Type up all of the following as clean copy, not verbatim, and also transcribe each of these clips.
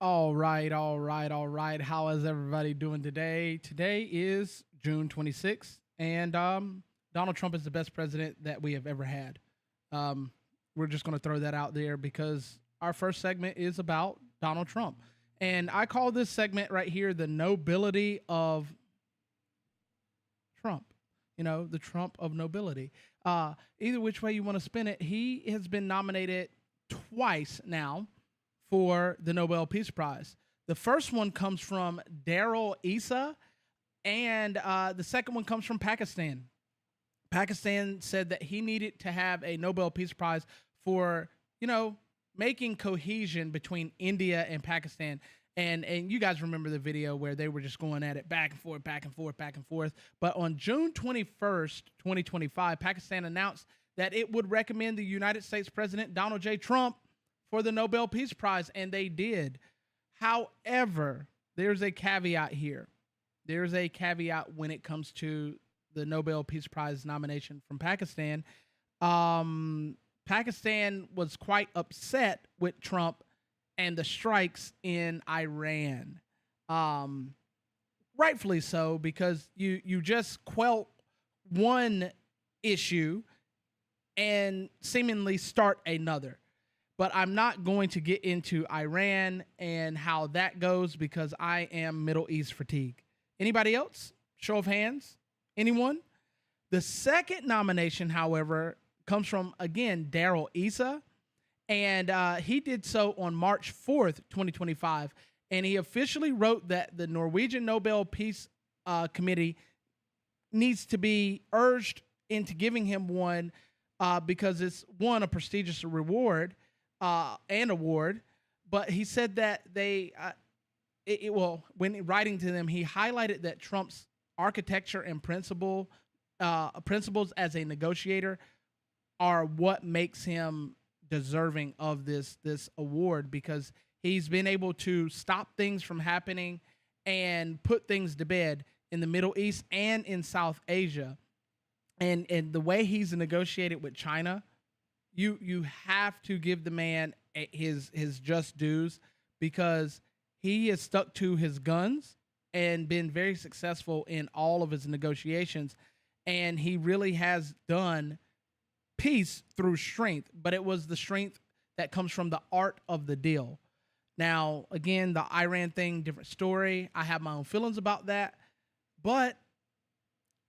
All right. How is everybody doing today? Today is June 26th, and Donald Trump is the best president that we have ever had. Um, we're just going to throw that out there because our first segment is about Donald Trump. And I call this segment right here the nobility of Trump. You know, the Trump of nobility. Either which way you want to spin it, he has been nominated twice now for the Nobel Peace Prize. The first one comes from Darrell Issa, and the second one comes from Pakistan. Pakistan said that he needed to have a Nobel Peace Prize for, making cohesion between India and Pakistan. And you guys remember the video where they were just going at it back and forth, back and forth, back and forth. But on June 21st, 2025, Pakistan announced that it would recommend the United States President Donald J. Trump for the Nobel Peace Prize, and they did. However, there's a caveat here. There's a caveat when it comes to the Nobel Peace Prize nomination from Pakistan. Pakistan was quite upset with Trump and the strikes in Iran. Rightfully so, because you just quell one issue and seemingly start another. But I'm not going to get into Iran and how that goes because I am Middle East fatigue. Anybody else? Show of hands. Anyone? The second nomination, however, comes from, again, Darrell Issa. And he did so on March 4th, 2025. And he officially wrote that the Norwegian Nobel Peace Committee needs to be urged into giving him one because it's, one, a prestigious reward and award. But he said that when writing to them, he highlighted that Trump's architecture and principles as a negotiator are what makes him deserving of this award, because he's been able to stop things from happening and put things to bed in the Middle East and in South Asia. And the way he's negotiated with China, you have to give the man his just dues, because he has stuck to his guns and been very successful in all of his negotiations. And he really has done peace through strength, but it was the strength that comes from the art of the deal. Now, again, the Iran thing, different story. I have my own feelings about that, but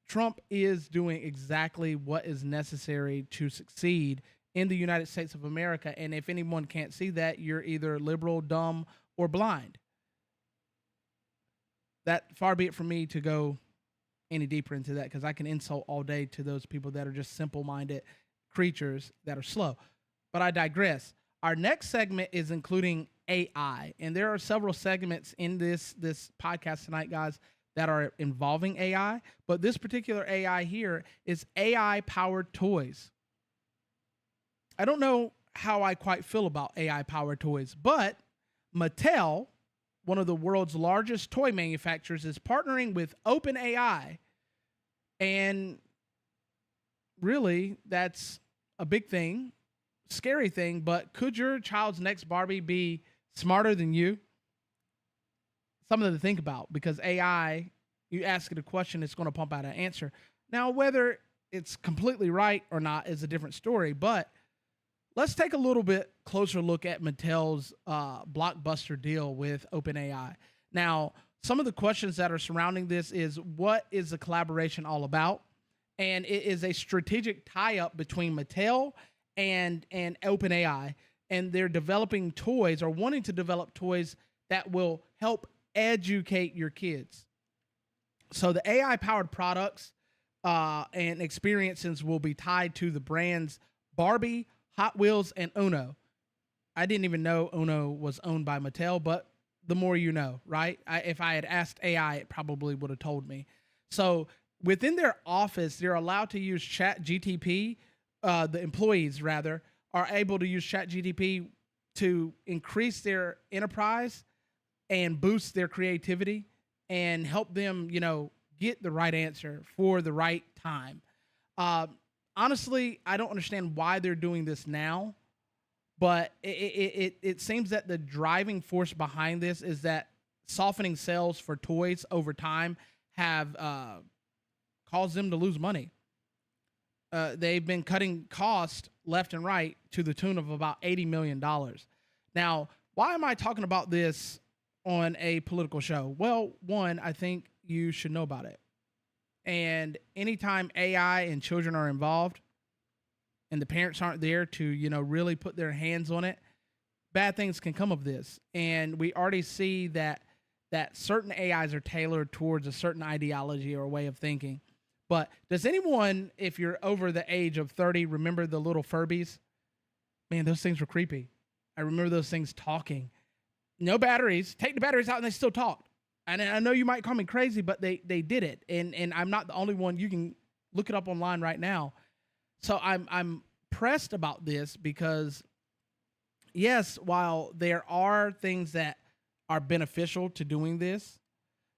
Trump is doing exactly what is necessary to succeed in the United States of America. And if anyone can't see that, you're either liberal, dumb, or blind. That far be it from me to go any deeper into that, because I can insult all day to those people that are just simple-minded creatures that are slow. But I digress. Our next segment is including AI, and there are several segments in this podcast tonight, guys, that are involving AI. But this particular AI here is AI-powered toys. I don't know how I quite feel about AI-powered toys, but Mattel, one of the world's largest toy manufacturers, is partnering with OpenAI. And really, that's a big thing, scary thing, but could your child's next Barbie be smarter than you? Something to think about, because AI, you ask it a question, it's going to pump out an answer. Now, whether it's completely right or not is a different story, but let's take a little bit closer look at Mattel's blockbuster deal with OpenAI. Now, some of the questions that are surrounding this is, what is the collaboration all about? And it is a strategic tie-up between Mattel and OpenAI, and they're developing toys, or wanting to develop toys, that will help educate your kids. So the AI-powered products and experiences will be tied to the brands Barbie, Hot Wheels, and Uno. I didn't even know Uno was owned by Mattel, but the more you know, right? If I had asked AI, it probably would have told me. So within their office, they're allowed to use ChatGPT. The employees, rather, are able to use ChatGPT to increase their enterprise and boost their creativity and help them, get the right answer for the right time. Honestly, I don't understand why they're doing this now, But it seems that the driving force behind this is that softening sales for toys over time have caused them to lose money. They've been cutting costs left and right to the tune of about $80 million. Now, why am I talking about this on a political show? Well, one, I think you should know about it. And anytime AI and children are involved and the parents aren't there to, really put their hands on it, bad things can come of this. And we already see that certain AIs are tailored towards a certain ideology or way of thinking. But does anyone, if you're over the age of 30, remember the little Furbies? Man, those things were creepy. I remember those things talking. No batteries. Take the batteries out and they still talked. And I know you might call me crazy, but they did it. And I'm not the only one. You can look it up online right now. So I'm pressed about this because, yes, while there are things that are beneficial to doing this,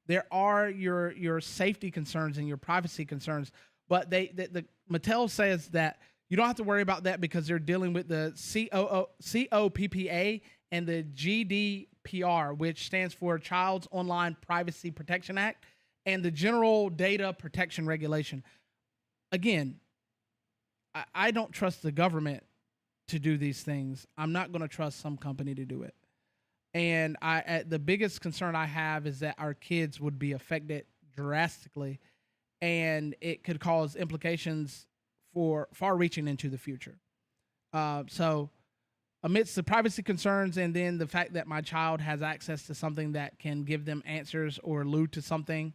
there are your safety concerns and your privacy concerns. But the Mattel says that you don't have to worry about that because they're dealing with the COPPA and the GDPR, which stands for Child's Online Privacy Protection Act, and the General Data Protection Regulation. Again, I don't trust the government to do these things. I'm not going to trust some company to do it. And the biggest concern I have is that our kids would be affected drastically, and it could cause implications for far-reaching into the future. So amidst the privacy concerns and then the fact that my child has access to something that can give them answers or allude to something,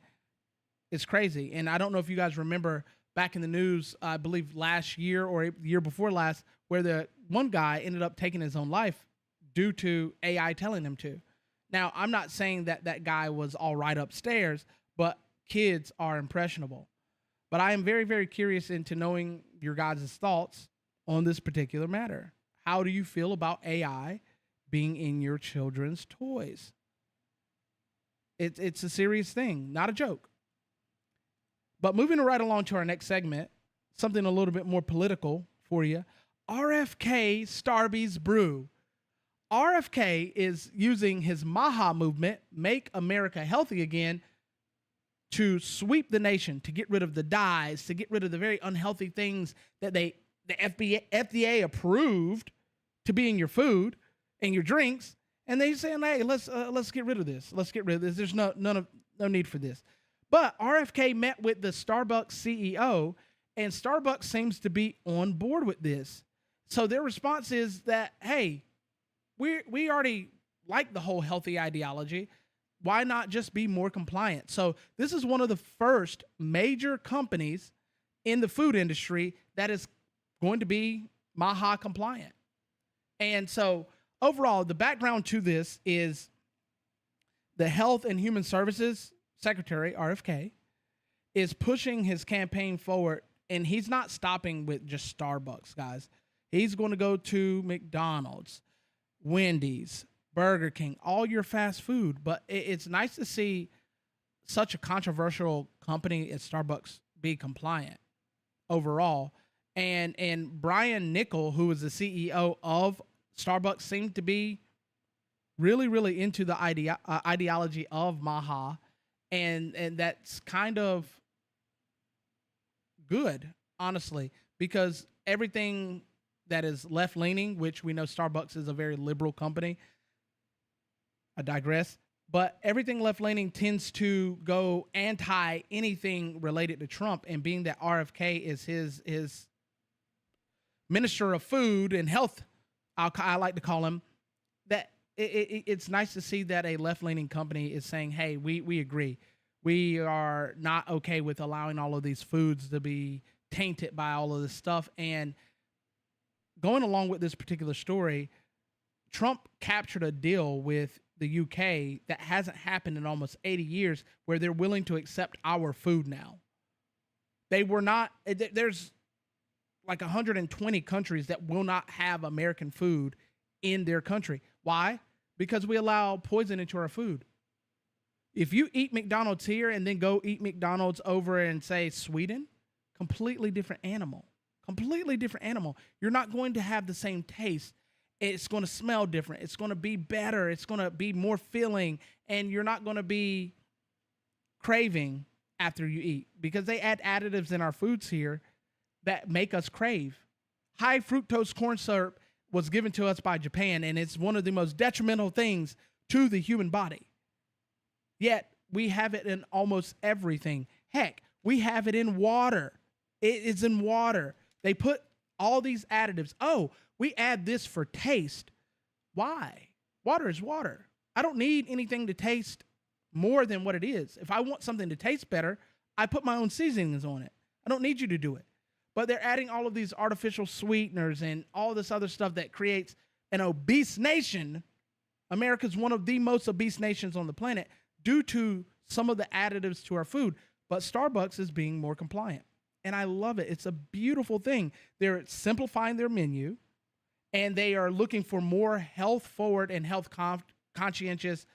it's crazy. And I don't know if you guys remember back in the news, I believe last year or year before last, where the one guy ended up taking his own life due to AI telling him to. Now, I'm not saying that that guy was all right upstairs, but kids are impressionable. But I am very, very curious into knowing your guys' thoughts on this particular matter. How do you feel about AI being in your children's toys? It's a serious thing, not a joke. But moving right along to our next segment, something a little bit more political for you. RFK Starbucks Brew. RFK is using his MAHA movement, Make America Healthy Again, to sweep the nation, to get rid of the dyes, to get rid of the very unhealthy things that the FDA approved to be in your food and your drinks. And they saying, hey, let's get rid of this. Let's get rid of this. There's no need for this. But RFK met with the Starbucks CEO, and Starbucks seems to be on board with this. So their response is that, hey, we already like the whole healthy ideology. Why not just be more compliant? So this is one of the first major companies in the food industry that is going to be MAHA compliant. And so overall, the background to this is the Health and Human Services Secretary, RFK, is pushing his campaign forward, and he's not stopping with just Starbucks, guys. He's going to go to McDonald's, Wendy's, Burger King, all your fast food. But it's nice to see such a controversial company as Starbucks be compliant overall. And Brian Niccol, who is the CEO of Starbucks, seemed to be really, really into the ideology of MAHA. And that's kind of good, honestly, because everything that is left-leaning, which we know Starbucks is a very liberal company, I digress, but everything left-leaning tends to go anti anything related to Trump, and being that RFK is his Minister of Food and Health, I like to call him, that it's nice to see that a left-leaning company is saying, hey, we agree. We are not okay with allowing all of these foods to be tainted by all of this stuff. And going along with this particular story, Trump captured a deal with the UK that hasn't happened in almost 80 years, where they're willing to accept our food now. They were not, there's like 120 countries that will not have American food in their country. Why? Because we allow poison into our food. If you eat McDonald's here and then go eat McDonald's over in, say, Sweden, completely different animal. Completely different animal. You're not going to have the same taste. It's going to smell different. It's going to be better. It's going to be more filling, and you're not going to be craving after you eat because they add additives in our foods here that make us crave. High fructose corn syrup was given to us by Japan, and it's one of the most detrimental things to the human body. Yet we have it in almost everything. Heck, we have it in water. It is in water. They put all these additives. Oh, we add this for taste. Why? Water is water. I don't need anything to taste more than what it is. If I want something to taste better, I put my own seasonings on it. I don't need you to do it. But they're adding all of these artificial sweeteners and all this other stuff that creates an obese nation. America's one of the most obese nations on the planet due to some of the additives to our food. But Starbucks is being more compliant. And I love it. It's a beautiful thing. They're simplifying their menu, and they are looking for more health-forward and health-conscientious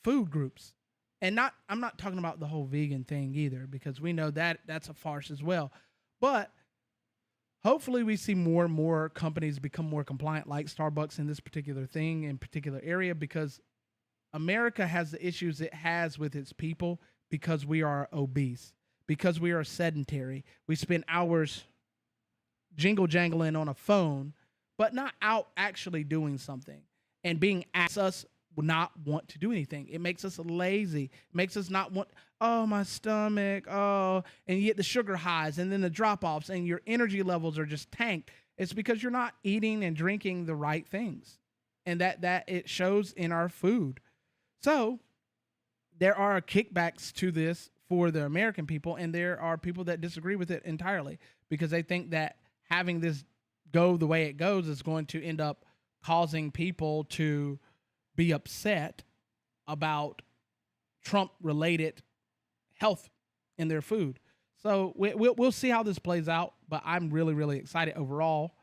food groups. And I'm not talking about the whole vegan thing either, because we know that that's a farce as well. But hopefully we see more and more companies become more compliant, like Starbucks in this particular thing, in particular area, because America has the issues it has with its people because we are obese, because we are sedentary. We spend hours jingle-jangling on a phone, but not out actually doing something. And being asked us not want to do anything. It makes us lazy. It makes us not want, oh, my stomach, oh, and you get the sugar highs and then the drop-offs and your energy levels are just tanked. It's because you're not eating and drinking the right things. And that it shows in our food. So there are kickbacks to this for the American people, and there are people that disagree with it entirely because they think that having this go the way it goes is going to end up causing people to be upset about Trump-related health in their food. So we'll see how this plays out, but I'm really, really excited overall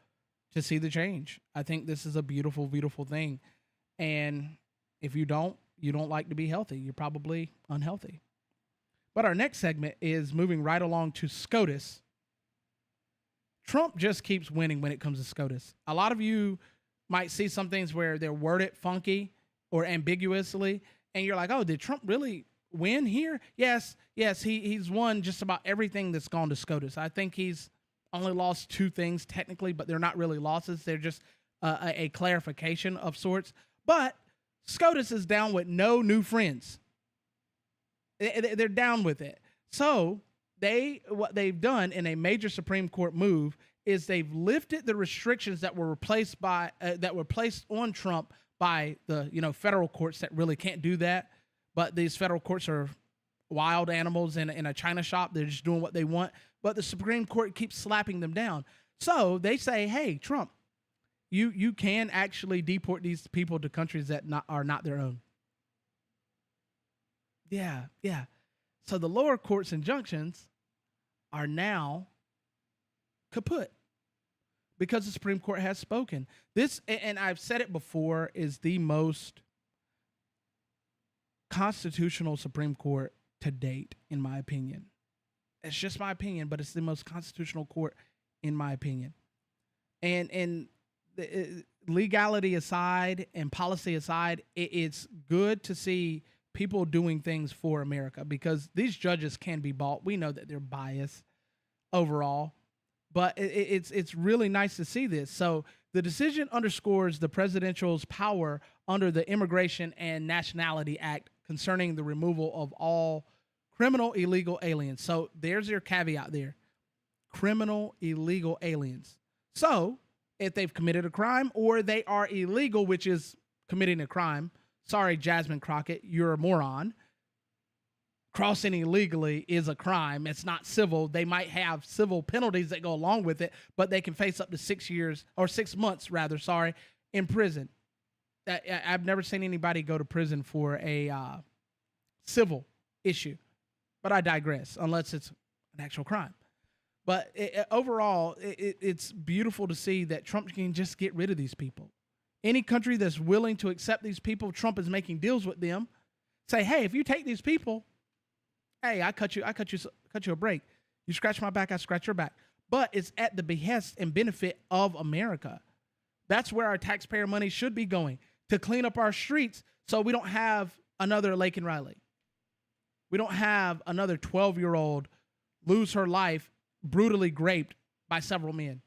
to see the change. I think this is a beautiful, beautiful thing. And if you don't like to be healthy, you're probably unhealthy. But our next segment is moving right along to SCOTUS. Trump just keeps winning when it comes to SCOTUS. A lot of you might see some things where they're worded funky or ambiguously, and you're like, oh, did Trump really win here? Yes, he's won just about everything that's gone to SCOTUS. I think he's only lost 2 things technically, but they're not really losses. They're just a clarification of sorts. But SCOTUS is down with no new friends. They're down with it. So what they've done in a major Supreme Court move is they've lifted the restrictions that were placed on Trump by the federal courts that really can't do that. But these federal courts are wild animals in a china shop. They're just doing what they want. But the Supreme Court keeps slapping them down. So they say, hey, Trump, you can actually deport these people to countries that are not their own. Yeah. So the lower court's injunctions are now kaput because the Supreme Court has spoken. This, and I've said it before, is the most constitutional Supreme Court to date, in my opinion. It's just my opinion, but it's the most constitutional court, in my opinion. And legality aside and policy aside, it's good to see people doing things for America because these judges can be bought. We know that they're biased overall, but it's really nice to see this. So the decision underscores the presidential's power under the Immigration and Nationality Act concerning the removal of all criminal illegal aliens. So there's your caveat there. Criminal illegal aliens. So if they've committed a crime or they are illegal, which is committing a crime, sorry, Jasmine Crockett, you're a moron. Crossing illegally is a crime. It's not civil. They might have civil penalties that go along with it, but they can face up to 6 years or 6 months, rather, in prison. I've never seen anybody go to prison for a civil issue, but I digress, unless it's an actual crime. But overall, it's beautiful to see that Trump can just get rid of these people. Any country that's willing to accept these people, Trump is making deals with them. Say, hey, if you take these people, hey, I cut you a break. You scratch my back, I scratch your back. But it's at the behest and benefit of America. That's where our taxpayer money should be going, to clean up our streets so we don't have another Laken Riley. We don't have another 12-year-old lose her life brutally raped by several men.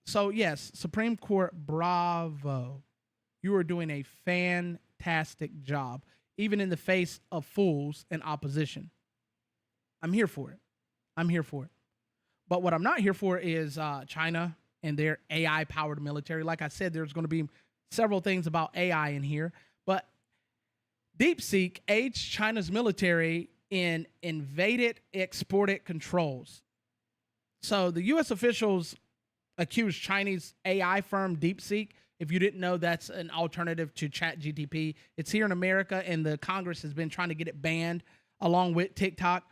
So, yes, Supreme Court, bravo. You are doing a fantastic job, even in the face of fools and opposition. I'm here for it. I'm here for it. But what I'm not here for is China and their AI-powered military. Like I said, there's going to be several things about AI in here. But Deepseek aids China's military in invaded, exported controls. So the U.S. officials accused Chinese AI firm Deepseek. If you didn't know, that's an alternative to ChatGPT. It's here in America, and the Congress has been trying to get it banned along with TikTok.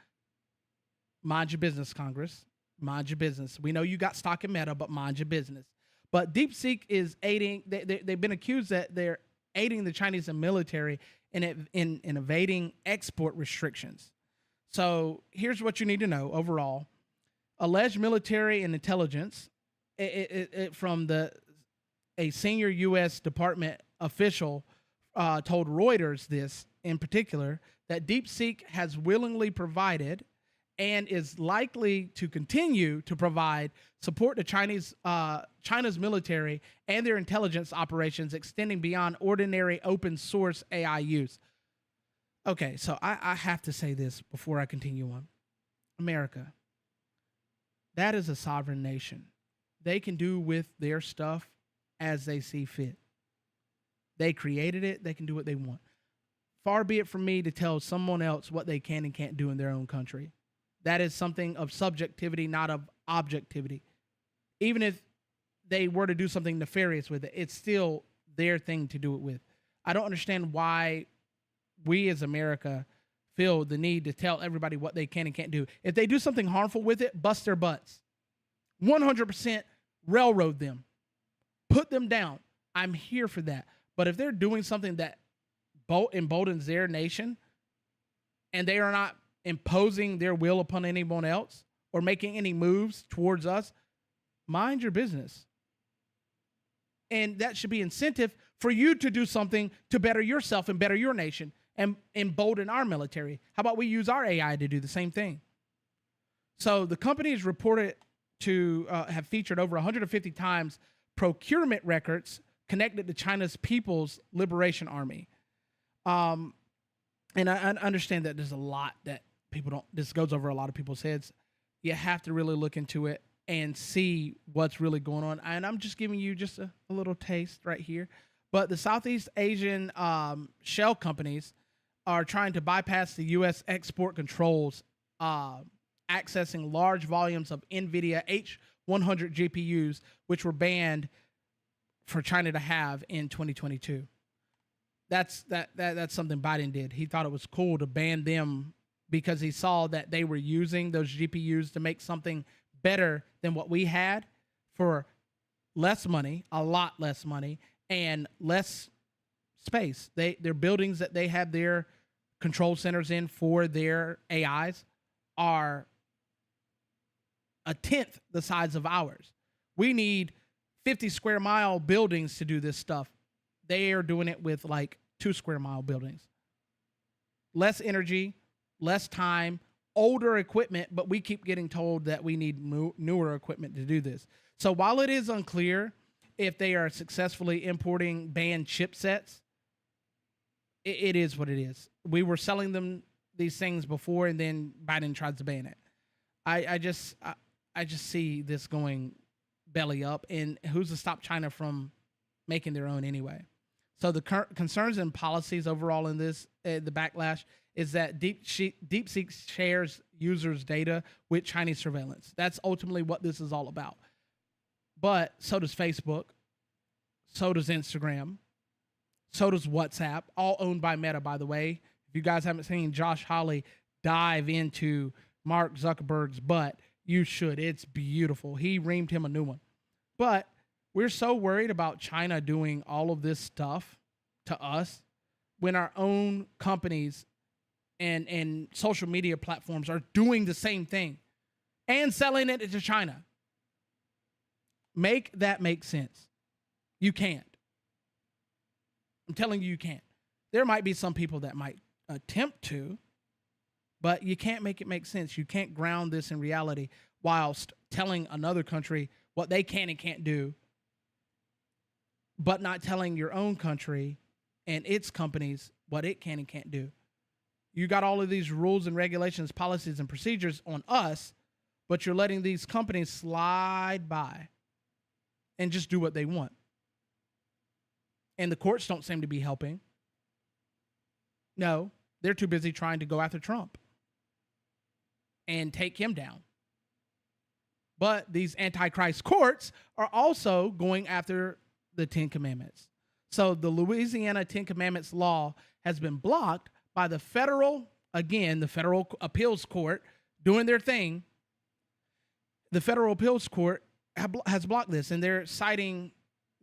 Mind your business, Congress. Mind your business. We know you got stock in Meta, but mind your business. But Deepseek is aiding. They've been accused that they're aiding the Chinese military in evading export restrictions. So here's what you need to know overall. Alleged military and intelligence from a senior U.S. Department official told Reuters this in particular, that Deepseek has willingly provided and is likely to continue to provide support to China's military and their intelligence operations extending beyond ordinary open source AI use. Okay, so I have to say this before I continue on. America, that is a sovereign nation. They can do with their stuff as they see fit. They created it. They can do what they want. Far be it from me to tell someone else what they can and can't do in their own country. That is something of subjectivity, not of objectivity. Even if they were to do something nefarious with it, it's still their thing to do it with. I don't understand why we as America feel the need to tell everybody what they can and can't do. If they do something harmful with it, bust their butts. 100% railroad them. Put them down. I'm here for that. But if they're doing something that emboldens their nation and they are not imposing their will upon anyone else or making any moves towards us, mind your business. And that should be incentive for you to do something to better yourself and better your nation and embolden our military. How about we use our AI to do the same thing? So the company is reported to have featured over 150 times procurement records connected to China's People's Liberation Army. And I understand that there's a lot that people don't, this goes over a lot of people's heads. You have to really look into it and see what's really going on. And I'm just giving you just a little taste right here. But the Southeast Asian shell companies are trying to bypass the U.S. export controls, accessing large volumes of NVIDIA H100 GPUs, which were banned for China to have in 2022. That's something Biden did. He thought it was cool to ban them because he saw that they were using those GPUs to make something better than what we had for less money, a lot less money, and less space. Their buildings that they have their control centers in for their AIs are a tenth the size of ours. We need 50 square mile buildings to do this stuff. They are doing it with like 2 square mile buildings. Less energy, less time, older equipment, but we keep getting told that we need newer equipment to do this. So while it is unclear if they are successfully importing banned chipsets, it is what it is. We were selling them these things before, and then Biden tries to ban it. I just see this going belly up, and who's to stop China from making their own anyway? So the concerns and policies overall in this, the backlash, is that Deepseek shares users' data with Chinese surveillance. That's ultimately what this is all about. But so does Facebook, so does Instagram, so does WhatsApp, all owned by Meta, by the way. If you guys haven't seen Josh Hawley dive into Mark Zuckerberg's butt, you should. It's beautiful. He reamed him a new one. But we're so worried about China doing all of this stuff to us when our own companies and social media platforms are doing the same thing and selling it to China. Make that make sense. You can't. I'm telling you, you can't. There might be some people that might attempt to, but you can't make it make sense. You can't ground this in reality whilst telling another country what they can and can't do, but not telling your own country and its companies what it can and can't do. You got all of these rules and regulations, policies and procedures on us, but you're letting these companies slide by and just do what they want. And the courts don't seem to be helping. No, they're too busy trying to go after Trump and take him down. But these antichrist courts are also going after the Ten Commandments. So the Louisiana Ten Commandments law has been blocked by the federal appeals court doing their thing. The federal appeals court has blocked this, and they're citing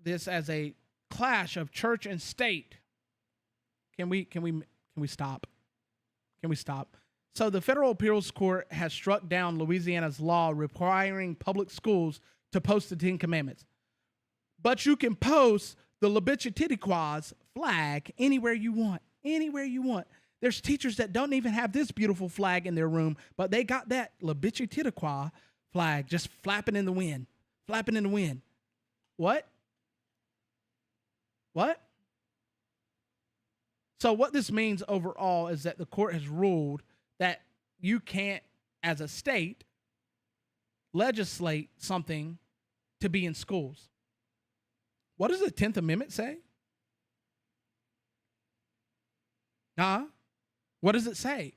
this as a clash of church and state. Can we stop? Can we stop? So the federal appeals court has struck down Louisiana's law requiring public schools to post the Ten Commandments. But you can post the L'Obédience flag anywhere you want. Anywhere you want. There's teachers that don't even have this beautiful flag in their room, but they got that L'Obédience flag just flapping in the wind. Flapping in the wind. What? What? So what this means overall is that the court has ruled that you can't, as a state, legislate something to be in schools. What does the 10th Amendment say? What does it say?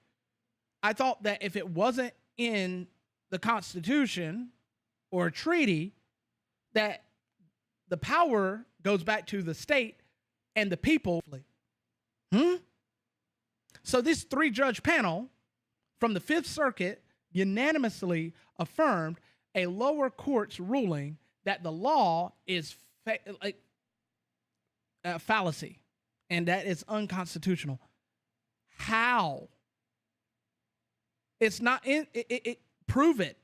I thought that if it wasn't in the Constitution or a treaty, that the power goes back to the state and the people. So this 3-judge panel from the Fifth Circuit unanimously affirmed a lower court's ruling that the law is fallacy and that it's unconstitutional. How? It's not in it. Prove it.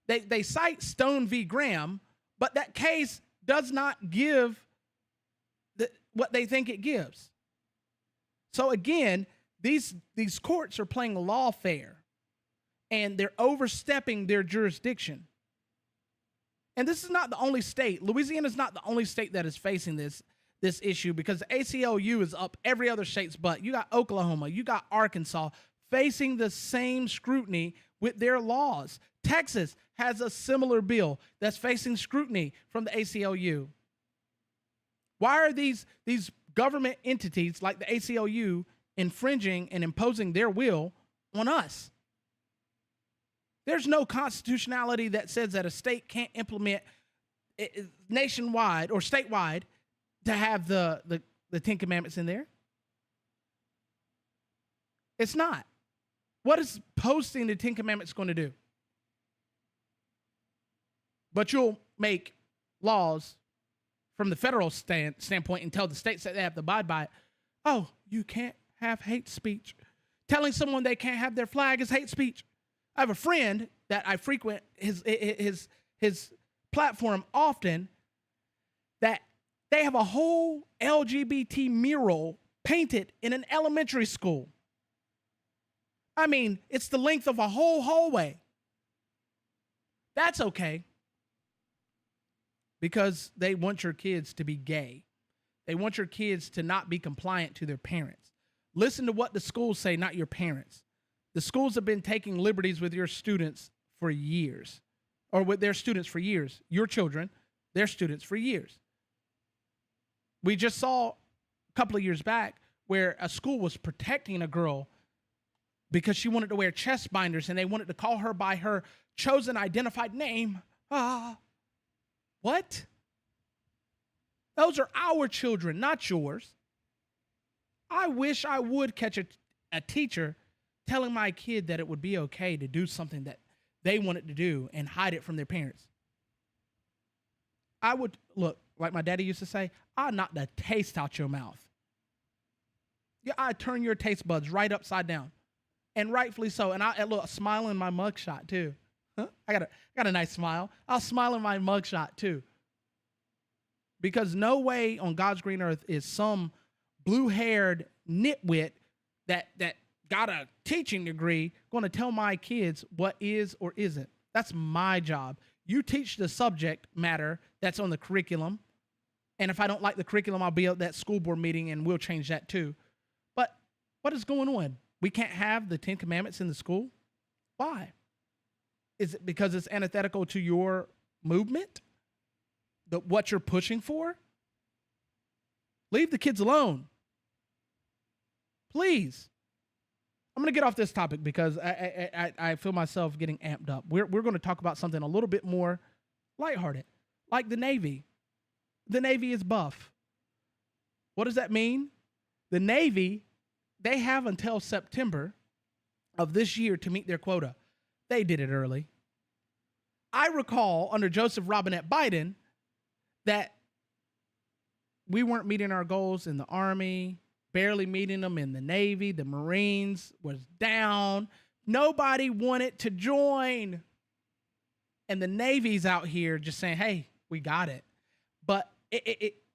They cite Stone v. Graham, but that case does not give what they think it gives. So again, these courts are playing lawfare, and they're overstepping their jurisdiction. And this is not the only state. Louisiana is not the only state that is facing this issue, because the ACLU is up every other state's butt. You got Oklahoma, you got Arkansas facing the same scrutiny with their laws. Texas has a similar bill that's facing scrutiny from the ACLU. Why are these government entities like the ACLU infringing and imposing their will on us? There's no constitutionality that says that a state can't implement nationwide or statewide to have the Ten Commandments in there. It's not. What is posting the Ten Commandments going to do? But you'll make laws from the federal standpoint and tell the states that they have to abide by it. Oh, you can't have hate speech. Telling someone they can't have their flag is hate speech. I have a friend that I frequent his platform often, that they have a whole LGBT mural painted in an elementary school. I mean, it's the length of a whole hallway. That's okay, because they want your kids to be gay. They want your kids to not be compliant to their parents. Listen to what the schools say, not your parents. The schools have been taking liberties with your students for years, or with their students for years. Your children, their students for years. We just saw a couple of years back where a school was protecting a girl because she wanted to wear chest binders, and they wanted to call her by her chosen identified name. What? Those are our children, not yours. I wish I would catch a teacher telling my kid that it would be okay to do something that they wanted to do and hide it from their parents. I would, look, like my daddy used to say, I'd knock the taste out your mouth. Yeah, I'd turn your taste buds right upside down. And rightfully so. And I look, smile in my mugshot too. Huh? I got a nice smile. I'll smile in my mugshot too. because no way on God's green earth is some blue-haired nitwit that got a teaching degree going to tell my kids what is or isn't. That's my job. You teach the subject matter that's on the curriculum. And if I don't like the curriculum, I'll be at that school board meeting and we'll change that too. But what is going on? We can't have the 10 Commandments in the school? Why? Is it because it's antithetical to your movement? What you're pushing for? Leave the kids alone. Please. I'm going to get off this topic because I feel myself getting amped up. We're going to talk about something a little bit more lighthearted, like the Navy. The Navy is buff. What does that mean? The Navy, they have until September of this year to meet their quota. They did it early. I recall under Joseph Robinette Biden that we weren't meeting our goals in the Army, barely meeting them in the Navy. The Marines was down. Nobody wanted to join. And the Navy's out here just saying, hey, we got it. But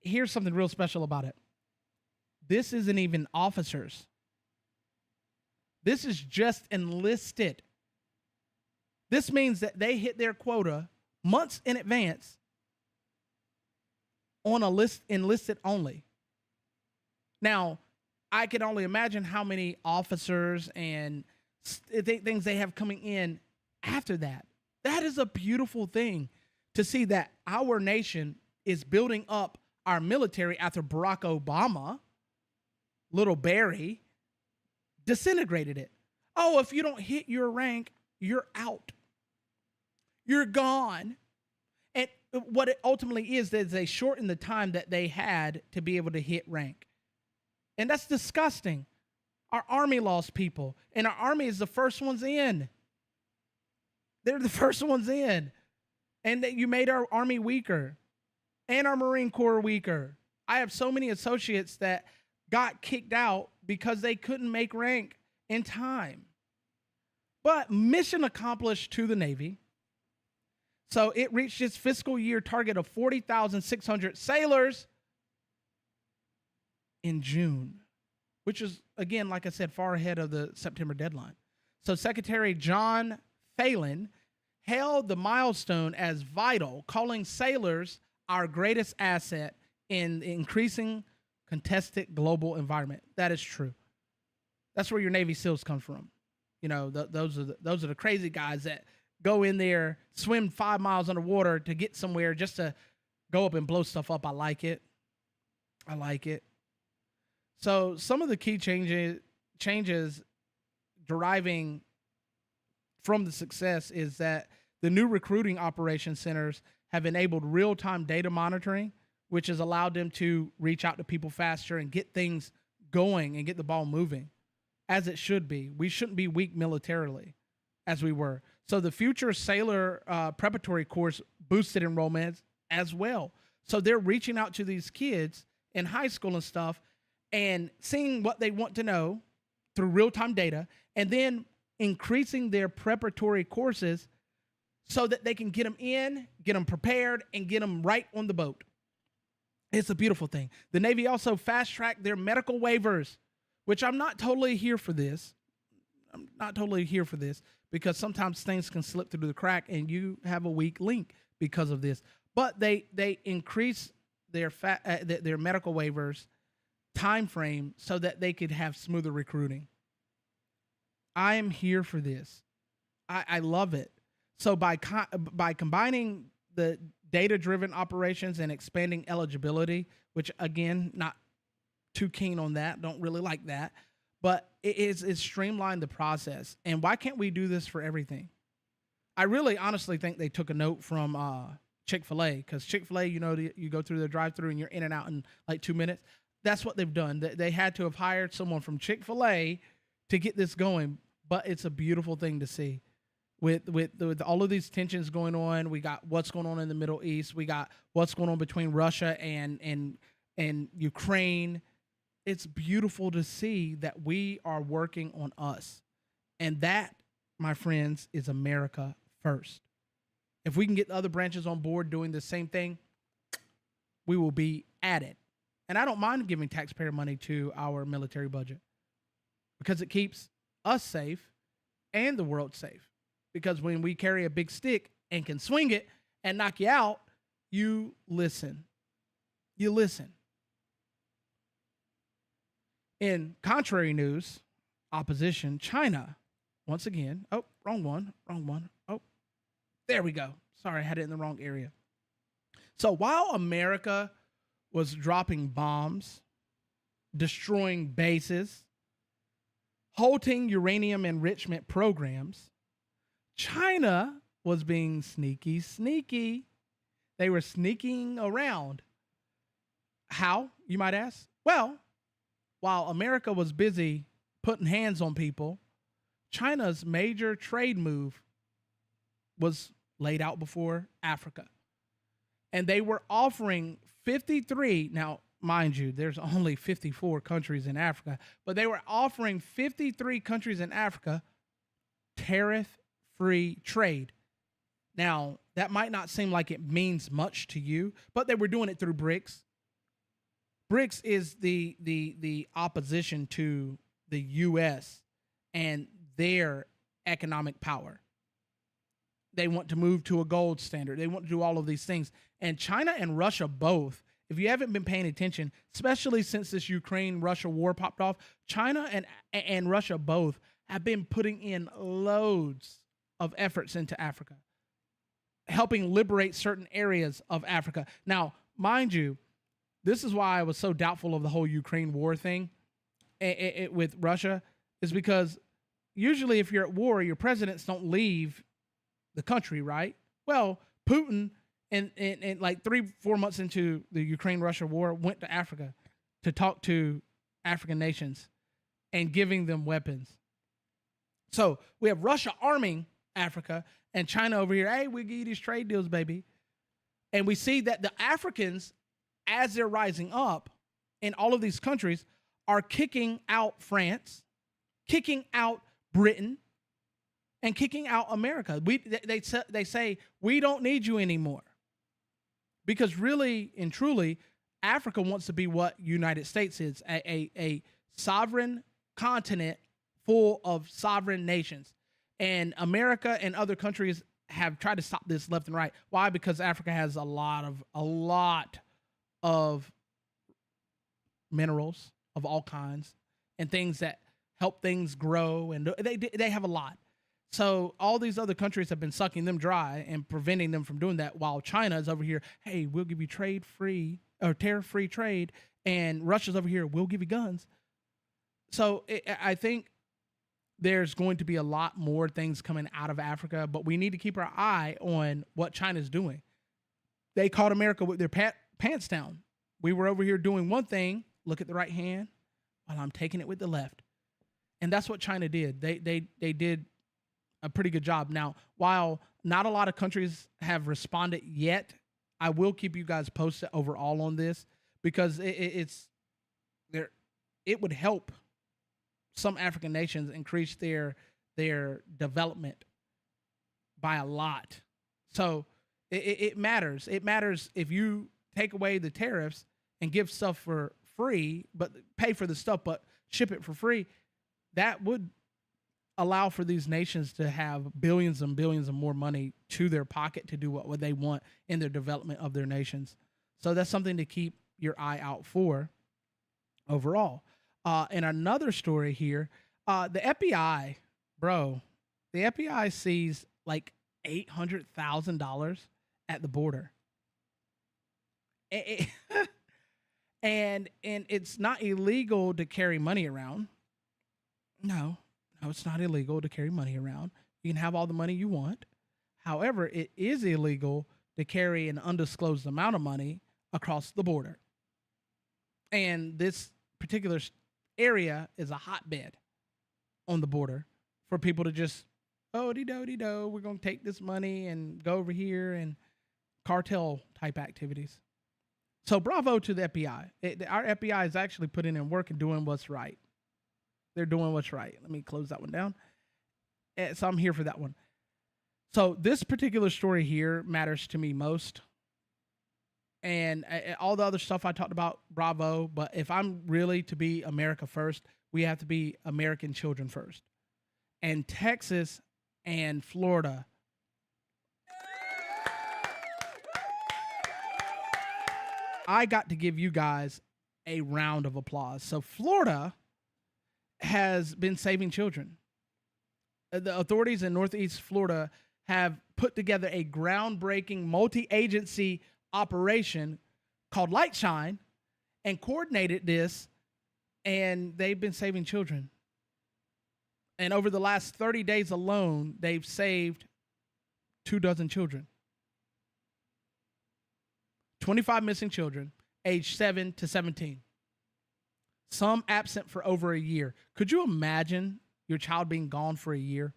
here's something real special about it. This isn't even officers. This is just enlisted. This means that they hit their quota months in advance on a list enlisted only. Now, I can only imagine how many officers and things they have coming in after that. That is a beautiful thing to see that our nation is building up our military after Barack Obama, little Barry, disintegrated it. Oh, if you don't hit your rank, you're out. You're gone. And what it ultimately is they shorten the time that they had to be able to hit rank. And that's disgusting. Our Army lost people, and our Army is the first ones in. They're the first ones in. And you made our Army weaker and our Marine Corps weaker. I have so many associates that got kicked out because they couldn't make rank in time. But mission accomplished to the Navy. So it reached its fiscal year target of 40,600 sailors in June, which is, again, like I said, far ahead of the September deadline. So Secretary John Phelan hailed the milestone as vital, calling sailors our greatest asset in the increasing contested global environment. That is true. That's where your Navy SEALs come from. You know, those are the crazy guys that go in there, swim 5 miles underwater to get somewhere just to go up and blow stuff up. I like it. I like it. So some of the key changes deriving from the success is that the new recruiting operation centers have enabled real-time data monitoring, which has allowed them to reach out to people faster and get things going and get the ball moving, as it should be. We shouldn't be weak militarily, as we were. So the future sailor preparatory course boosted enrollment as well. So they're reaching out to these kids in high school and stuff and seeing what they want to know through real-time data, and then increasing their preparatory courses so that they can get them in, get them prepared, and get them right on the boat. It's a beautiful thing. The Navy also fast-tracked their medical waivers, which I'm not totally here for this. I'm not totally here for this because sometimes things can slip through the crack and you have a weak link because of this. But they increase their medical waivers time frame so that they could have smoother recruiting. I am here for this. I love it. So by combining the data-driven operations and expanding eligibility, which again, not too keen on that, don't really like that, but it's streamlined the process. And why can't we do this for everything? I really honestly think they took a note from Chick-fil-A, because Chick-fil-A, you know, you go through the drive-thru and you're in and out in like 2 minutes. That's what they've done. They had to have hired someone from Chick-fil-A to get this going, but it's a beautiful thing to see. With all of these tensions going on, we got what's going on in the Middle East. We got what's going on between Russia and Ukraine. It's beautiful to see that we are working on us. And that, my friends, is America first. If we can get the other branches on board doing the same thing, we will be added. And I don't mind giving taxpayer money to our military budget because it keeps us safe and the world safe. Because when we carry a big stick and can swing it and knock you out, you listen. You listen. In contrary news, opposition, China, once again, oh, wrong one. Oh, there we go. Sorry, I had it in the wrong area. So while America was dropping bombs, destroying bases, halting uranium enrichment programs, China was being sneaky. They were sneaking around. How, you might ask? Well, while America was busy putting hands on people, China's major trade move was laid out before Africa. And they were offering 53, now, mind you, there's only 54 countries in Africa, but they were offering 53 countries in Africa tariff-free trade. Now, that might not seem like it means much to you, but they were doing it through BRICS. BRICS is the opposition to the U.S. and their economic power. They want to move to a gold standard. They want to do all of these things. And China and Russia both, if you haven't been paying attention, especially since this Ukraine-Russia war popped off, China and Russia both have been putting in loads of efforts into Africa, helping liberate certain areas of Africa. Now, mind you, this is why I was so doubtful of the whole Ukraine war thing with Russia, is because usually if you're at war, your presidents don't leave the country, right? Well, Putin, and like 3-4 months into the Ukraine-Russia war, went to Africa to talk to African nations and giving them weapons. So we have Russia arming Africa and China over here. Hey, we give you these trade deals, baby. And we see that the Africans, as they're rising up in all of these countries, are kicking out France, kicking out Britain, and kicking out America. They say, we don't need you anymore. Because really and truly, Africa wants to be what United States is, a sovereign continent full of sovereign nations. And America and other countries have tried to stop this left and right. Why? Because Africa has a lot of minerals of all kinds and things that help things grow, and they have a lot. So all these other countries have been sucking them dry and preventing them from doing that, while China is over here, hey, we'll give you trade-free or tariff-free trade, and Russia's over here, we'll give you guns. So I think there's going to be a lot more things coming out of Africa, but we need to keep our eye on what China's doing. They caught America with their pants down. We were over here doing one thing, look at the right hand, while I'm taking it with the left. And that's what China did. They did a pretty good job. Now, while not a lot of countries have responded yet, I will keep you guys posted overall on this, because it would help some African nations increase their development by a lot. So it matters. It matters if you take away the tariffs and give stuff for free, but pay for the stuff, but ship it for free. That would allow for these nations to have billions and billions of more money to their pocket to do what they want in their development of their nations. So that's something to keep your eye out for overall. And another story here, the FBI, bro, the FBI seized like $800,000 at the border. And it's not illegal to carry money around. No, it's not illegal to carry money around. You can have all the money you want. However, it is illegal to carry an undisclosed amount of money across the border. And this particular area is a hotbed on the border for people to just, oh-de-do, we're going to take this money and go over here, and cartel type activities. So bravo to the FBI. Our FBI is actually putting in work and doing what's right. They're doing what's right. Let me close that one down. So I'm here for that one. So this particular story here matters to me most. and all the other stuff I talked about, bravo. But if I'm really to be America first, we have to be American children first. And Texas and Florida, I got to give you guys a round of applause. So Florida has been saving children. The authorities in Northeast Florida have put together a groundbreaking multi-agency operation called Light Shine and coordinated this, and they've been saving children. And over the last 30 days alone, they've saved 24 children. 25 missing children, aged 7 to 17. Some absent for over a year. Could you imagine your child being gone for a year?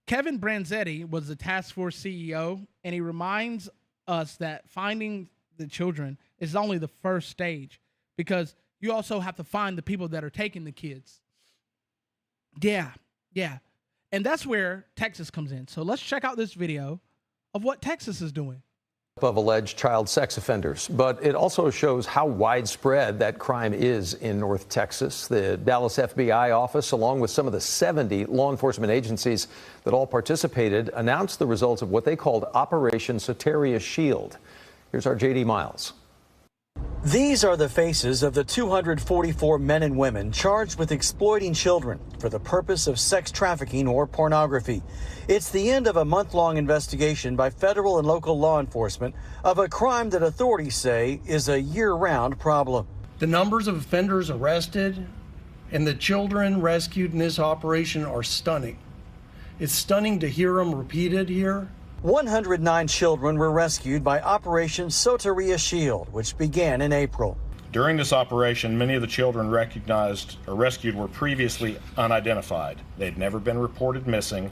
Kevin Branzetti was the task force CEO, and he reminds us that finding the children is only the first stage, because you also have to find the people that are taking the kids. Yeah. And that's where Texas comes in. So let's check out this video of what Texas is doing. Of alleged child sex offenders, but it also shows how widespread that crime is in North Texas. The Dallas FBI office, along with some of the 70 law enforcement agencies that all participated, announced the results of what they called Operation Soteria Shield. Here's our J.D. Miles. These are the faces of the 244 men and women charged with exploiting children for the purpose of sex trafficking or pornography. It's the end of a month-long investigation by federal and local law enforcement of a crime that authorities say is a year-round problem. The numbers of offenders arrested and the children rescued in this operation are stunning. It's stunning to hear them repeated here. 109 children were rescued by Operation Soteria Shield, which began in April. During this operation, many of the children recognized or rescued were previously unidentified. They had never been reported missing.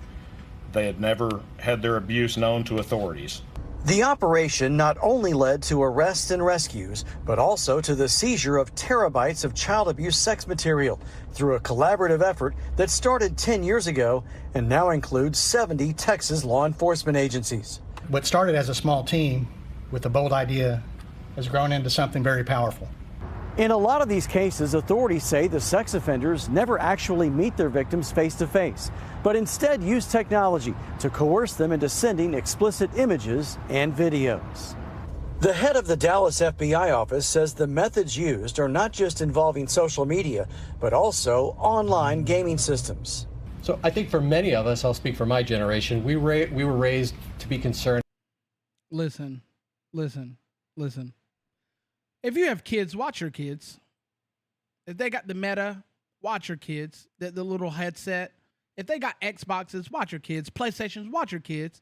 They had never had their abuse known to authorities. The operation not only led to arrests and rescues, but also to the seizure of terabytes of child abuse sex material through a collaborative effort that started 10 years ago and now includes 70 Texas law enforcement agencies. What started as a small team with a bold idea has grown into something very powerful. In a lot of these cases, authorities say the sex offenders never actually meet their victims face to face, but instead use technology to coerce them into sending explicit images and videos. The head of the Dallas FBI office says the methods used are not just involving social media, but also online gaming systems. So I think for many of us, I'll speak for my generation, we were raised to be concerned. Listen. If you have kids, watch your kids. If they got the Meta, watch your kids. The little headset. If they got Xboxes, watch your kids. PlayStations, watch your kids.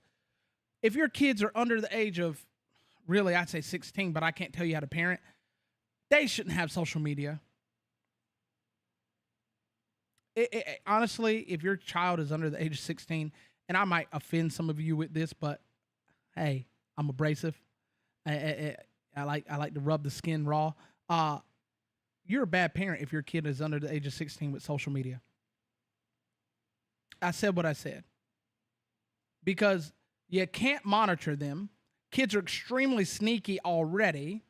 If your kids are under the age of, really, I'd say 16, but I can't tell you how to parent, they shouldn't have social media. Honestly, if your child is under the age of 16, and I might offend some of you with this, but hey, I'm abrasive. I like to rub the skin raw. You're a bad parent if your kid is under the age of 16 with social media. I said what I said. Because you can't monitor them. Kids are extremely sneaky already.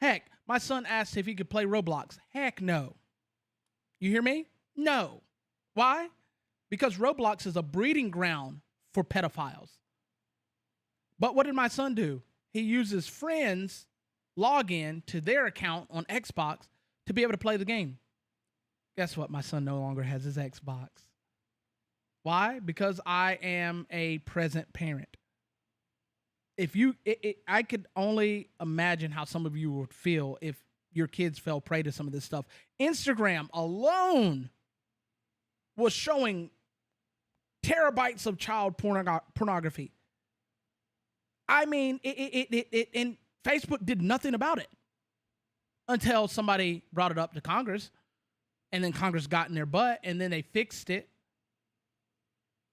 Heck, my son asked if he could play Roblox. Heck no. You hear me? No. Why? Because Roblox is a breeding ground for pedophiles. But what did my son do? He uses friends' login to their account on Xbox to be able to play the game. Guess what? My son no longer has his Xbox. Why? Because I am a present parent. I could only imagine how some of you would feel if your kids fell prey to some of this stuff. Instagram alone was showing terabytes of child pornography. I mean, and Facebook did nothing about it until somebody brought it up to Congress, and then Congress got in their butt, and then they fixed it.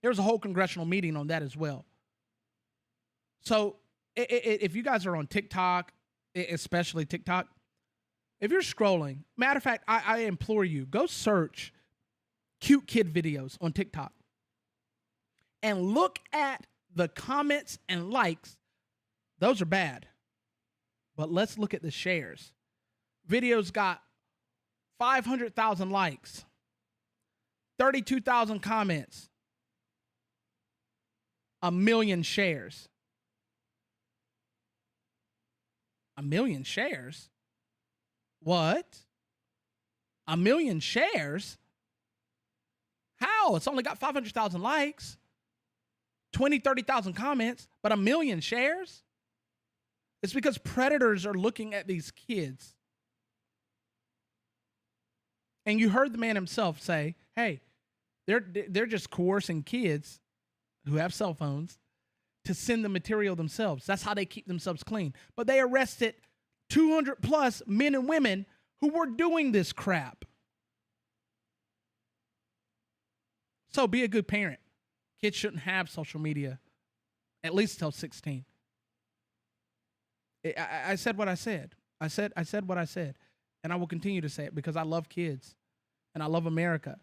There was a whole congressional meeting on that as well. So if you guys are on TikTok, especially TikTok, if you're scrolling, matter of fact, I implore you, go search cute kid videos on TikTok. and look at the comments and likes, those are bad. But let's look at the shares. Videos got 500,000 likes, 32,000 comments, 1 million shares. 1 million shares? What? 1 million shares? How? It's only got 500,000 likes, 20, 30,000 comments, but 1 million shares? It's because predators are looking at these kids. And you heard the man himself say, hey, they're just coercing kids who have cell phones to send the material themselves. That's how they keep themselves clean. But they arrested 200 plus men and women who were doing this crap. So be a good parent. Kids shouldn't have social media, at least till 16. I said what I said. I said what I said. And I will continue to say it because I love kids and I love America.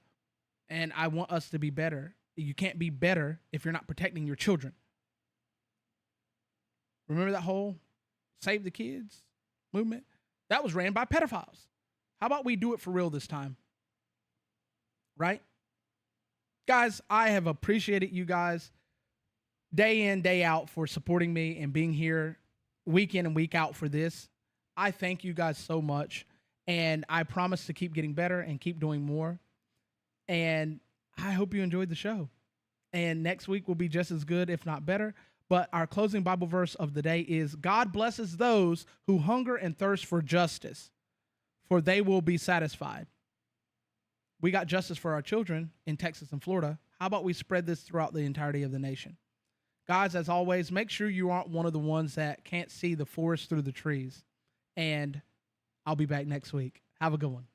And I want us to be better. You can't be better if you're not protecting your children. Remember that whole Save the Kids movement? That was ran by pedophiles. How about we do it for real this time? Right? Guys, I have appreciated you guys day in, day out for supporting me and being here week in and week out for this. I thank you guys so much. And I promise to keep getting better and keep doing more. And I hope you enjoyed the show. And next week will be just as good, if not better. But our closing Bible verse of the day is, God blesses those who hunger and thirst for justice, for they will be satisfied. We got justice for our children in Texas and Florida. How about we spread this throughout the entirety of the nation? Guys, as always, make sure you aren't one of the ones that can't see the forest through the trees. And I'll be back next week. Have a good one.